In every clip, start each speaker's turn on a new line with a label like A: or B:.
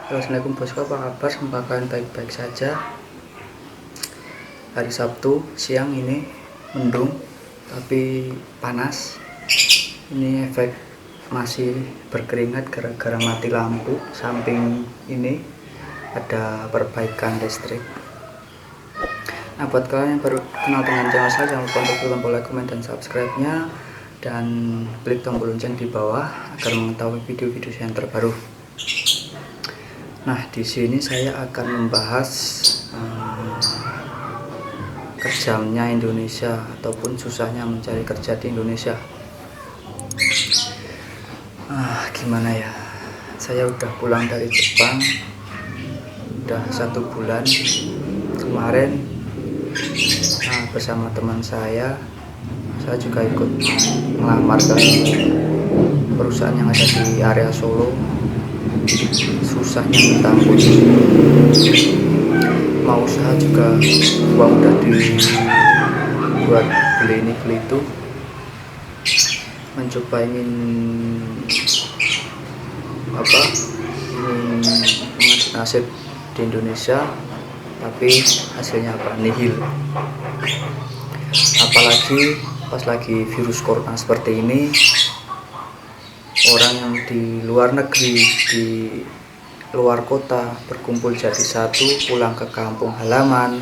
A: Halo, Assalamualaikum bosku, apa kabar? Semoga kalian baik-baik saja. Hari Sabtu siang ini mendung tapi panas. Ini efek masih berkeringat gara-gara mati lampu. Samping ini ada perbaikan listrik. Nah, buat kalian yang baru kenal dengan channel saya, jangan lupa untuk tombol like, komen, dan subscribe-nya, dan klik tombol lonceng di bawah agar mengetahui video-video yang terbaru. Nah, di sini saya akan membahas kejamnya Indonesia ataupun susahnya mencari kerja di Indonesia. Gimana ya? Saya udah pulang dari Jepang, udah 1 bulan kemarin. Bersama teman saya juga ikut melamar ke perusahaan yang ada di area Solo. Susahnya minta ampun, mau usaha juga uang udah dibuat beli ini beli itu, mencoba ingin mengadu nasib di Indonesia, tapi hasilnya nihil. Apalagi pas lagi virus corona seperti ini, orang yang di luar negeri, di luar kota berkumpul jadi satu, pulang ke kampung halaman,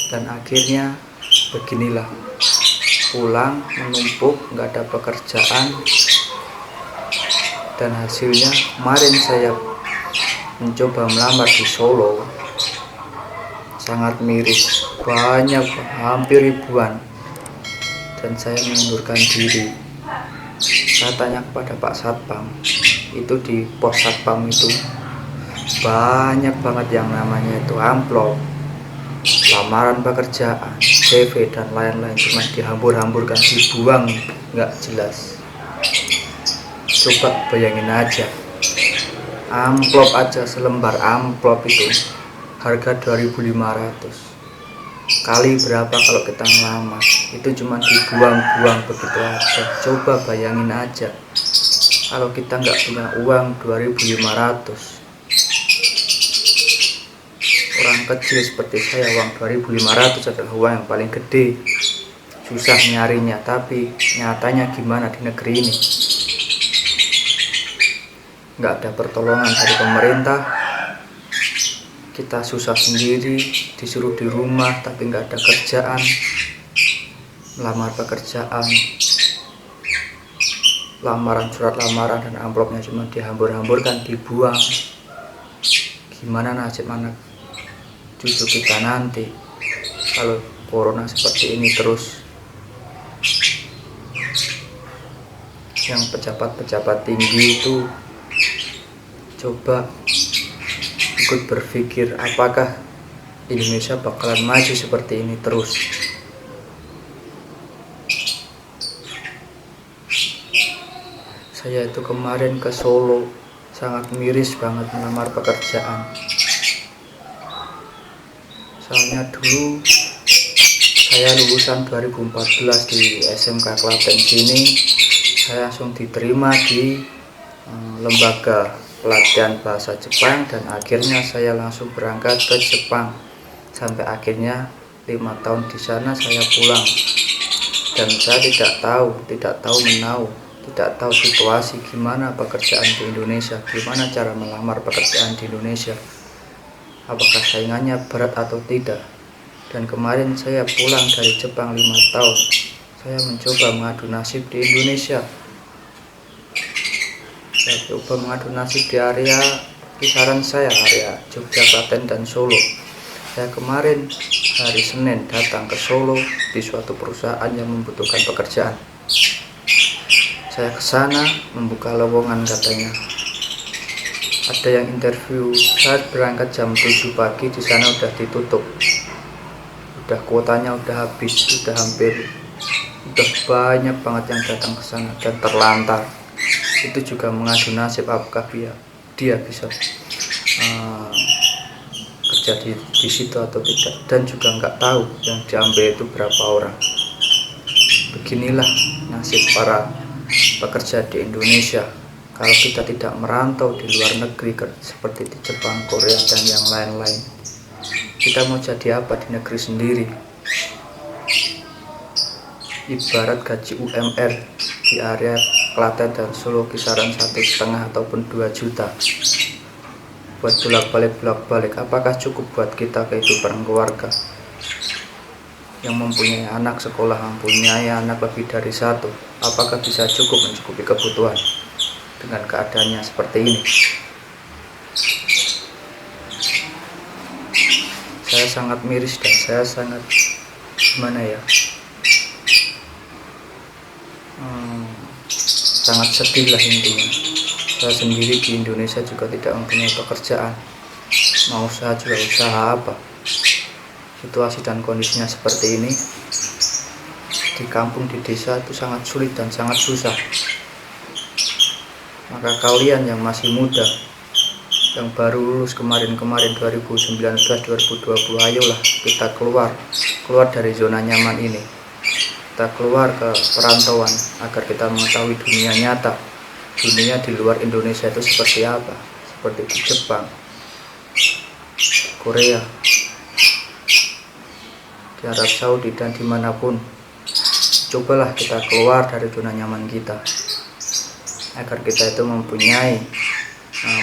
A: dan akhirnya beginilah, pulang menumpuk, nggak ada pekerjaan. Dan hasilnya kemarin saya mencoba melamar di Solo, sangat miris, banyak, hampir ribuan, dan saya mengundurkan diri. Saya tanya kepada Pak Satpam, itu di pos Satpam itu banyak banget yang namanya itu amplop, lamaran pekerjaan, CV dan lain-lain, cuma dihambur-hamburkan, dibuang, nggak jelas. Coba bayangin aja, amplop aja, selembar amplop itu harga 2.500. Kali berapa kalau kita ngelamar, itu cuma dibuang-buang begitu aja. Coba bayangin aja, kalau kita nggak punya uang 2.500, orang kecil seperti saya, uang 2.500 adalah uang yang paling gede, susah nyarinya. Tapi nyatanya gimana di negeri ini? Nggak ada pertolongan dari pemerintah, kita susah sendiri, disuruh di rumah tapi nggak ada kerjaan, melamar pekerjaan, lamaran, surat lamaran dan amplopnya cuma dihambur-hamburkan, dibuang. Gimana nasib anak cucu kita nanti kalau corona seperti ini terus? Yang pejabat-pejabat tinggi itu coba ikut berpikir, apakah Indonesia bakalan maju seperti ini terus? Saya itu kemarin ke Solo sangat miris banget melamar pekerjaan. Soalnya dulu saya lulusan 2014 di SMK Klaten sini, saya langsung diterima di lembaga pelatihan bahasa Jepang, dan akhirnya saya langsung berangkat ke Jepang. Sampai akhirnya 5 tahun di sana saya pulang, dan saya tidak tahu menau, tidak tahu situasi gimana pekerjaan di Indonesia, gimana cara melamar pekerjaan di Indonesia, apakah saingannya berat atau tidak. Dan kemarin saya pulang dari Jepang 5 tahun, saya mencoba mengadu nasib di Indonesia. Saya coba mengadu nasib di area kisaran saya, area Jogja, Klaten, dan Solo. Saya kemarin hari Senin datang ke Solo di suatu perusahaan yang membutuhkan pekerjaan. Saya ke sana membuka lowongan, katanya ada yang interview. Saya berangkat jam 7 pagi, di sana udah ditutup, udah kuotanya udah habis, udah banyak banget yang datang ke sana dan terlantar. Itu juga mengadu nasib apakah dia bisa kerja di situ atau tidak, dan juga nggak tahu yang diambil itu berapa orang. Beginilah nasib para pekerja di Indonesia. kalau kita tidak merantau di luar negeri seperti di Jepang, Korea, dan yang lain-lain, kita mau jadi apa di negeri sendiri? Ibarat gaji UMR di area Klaten dan Solo kisaran 1,5 ataupun 2 juta buat bolak-balik, apakah cukup buat kita kehidupan keluarga yang mempunyai anak sekolah, mempunyai anak lebih dari satu? Apakah bisa cukup mencukupi kebutuhan dengan keadaannya seperti ini? Saya sangat miris dan saya sangat sangat sedih lah intinya. Saya sendiri di Indonesia juga tidak mempunyai pekerjaan, mau usaha juga usaha apa. Situasi dan kondisinya seperti ini di kampung, di desa itu sangat sulit dan sangat susah. Maka kalian yang masih muda, yang baru lulus kemarin 2019-2020, ayolah kita keluar dari zona nyaman ini. Kita keluar ke perantauan agar kita mengetahui dunia nyata, dunia di luar Indonesia itu seperti apa, seperti di Jepang, Korea, di Arab Saudi, dan dimanapun. Cobalah kita keluar dari zona nyaman kita agar kita itu mempunyai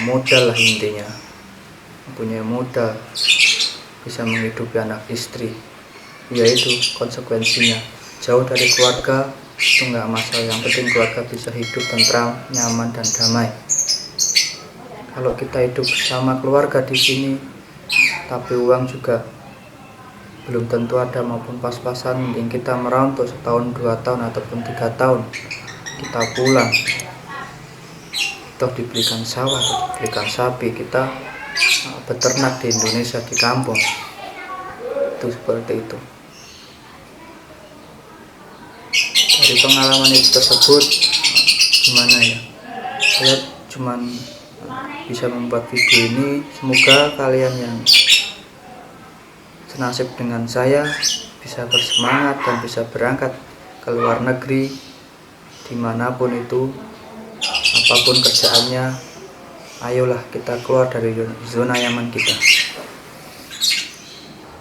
A: modal lah intinya, mempunyai modal bisa menghidupi anak istri. Yaitu konsekuensinya jauh dari keluarga itu nggak masalah, yang penting keluarga bisa hidup tentram, nyaman, dan damai. Kalau kita hidup bersama keluarga di sini tapi uang juga belum tentu ada maupun pas-pasan, mending kita merantau setahun, 2 tahun, ataupun 3 tahun kita pulang, toh dibelikan sawah, dibelikan sapi, kita beternak di Indonesia, di kampung. Itu seperti itu. Dari pengalaman itu tersebut, saya cuman bisa membuat video ini. Semoga kalian yang senasib dengan saya bisa bersemangat dan bisa berangkat ke luar negeri, dimanapun itu, apapun kerjaannya. Ayolah kita keluar dari zona nyaman kita.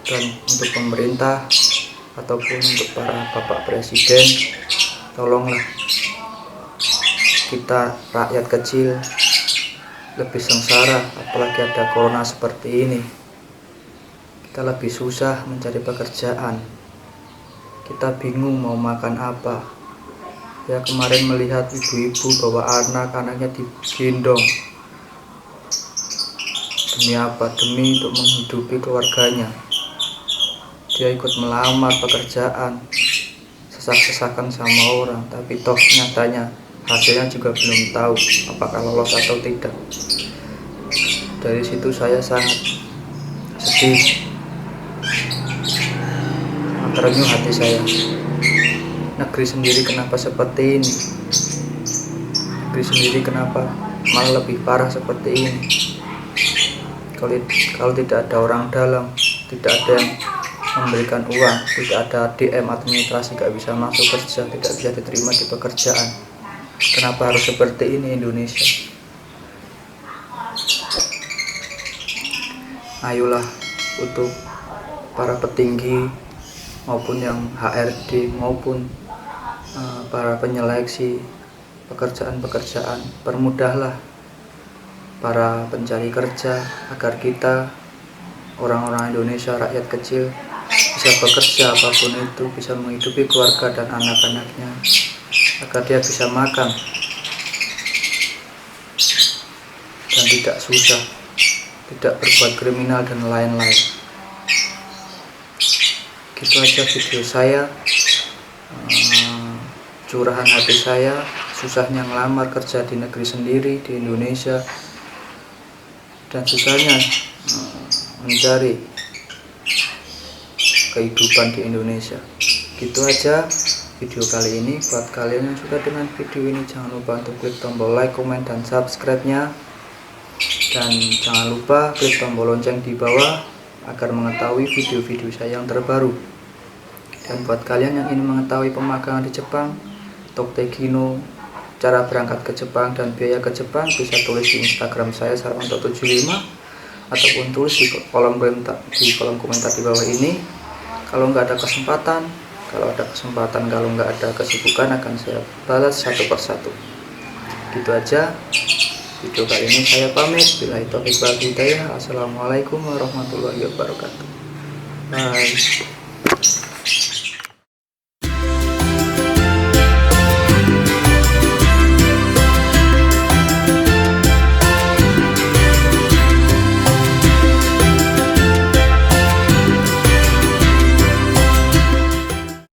A: Dan untuk pemerintah ataupun untuk para bapak presiden, tolonglah kita rakyat kecil lebih sengsara, apalagi ada corona seperti ini. Kita lebih susah mencari pekerjaan, kita bingung mau makan apa. Ya, kemarin melihat ibu-ibu bawa anak-anaknya digendong. Demi apa? Demi untuk menghidupi keluarganya. Dia ikut melamar pekerjaan, sesak-sesakan sama orang, tapi toh nyatanya hasilnya juga belum tahu apakah lolos atau tidak. Dari situ saya sangat sedih, terenyuh hati saya. Negeri sendiri kenapa seperti ini? Negeri sendiri kenapa malah lebih parah seperti ini? Kalau tidak ada orang dalam, tidak ada yang memberikan uang, tidak ada DM administrasi, gak bisa masuk kerja, tidak bisa diterima di pekerjaan. Kenapa harus seperti ini Indonesia? Ayolah untuk para petinggi maupun yang HRD maupun para penyeleksi pekerjaan-pekerjaan, permudahlah para pencari kerja agar kita orang-orang Indonesia, rakyat kecil, bisa bekerja apapun itu, bisa menghidupi keluarga dan anak-anaknya, agar dia bisa makan dan tidak susah, tidak berbuat kriminal dan lain-lain. Gitu aja video saya, curahan hati saya, susahnya ngelamar kerja di negeri sendiri, di Indonesia, dan susahnya mencari kehidupan di Indonesia. Gitu aja video kali ini. Buat kalian yang suka dengan video ini, jangan lupa untuk klik tombol like, komen, dan subscribe-nya, dan jangan lupa klik tombol lonceng di bawah agar mengetahui video-video saya yang terbaru. Dan buat kalian yang ingin mengetahui pemagangan di Jepang, Toktekino, cara berangkat ke Jepang dan biaya ke Jepang bisa tulis di Instagram saya Sarmanto75 ataupun tulis di kolom komentar di bawah ini. Kalau nggak ada kesempatan, kalau nggak ada kesibukan akan saya balas satu persatu. Gitu aja video kali ini, saya pamit. Billahi taufiq wal hidayah. Assalamualaikum warahmatullahi wabarakatuh. Bye.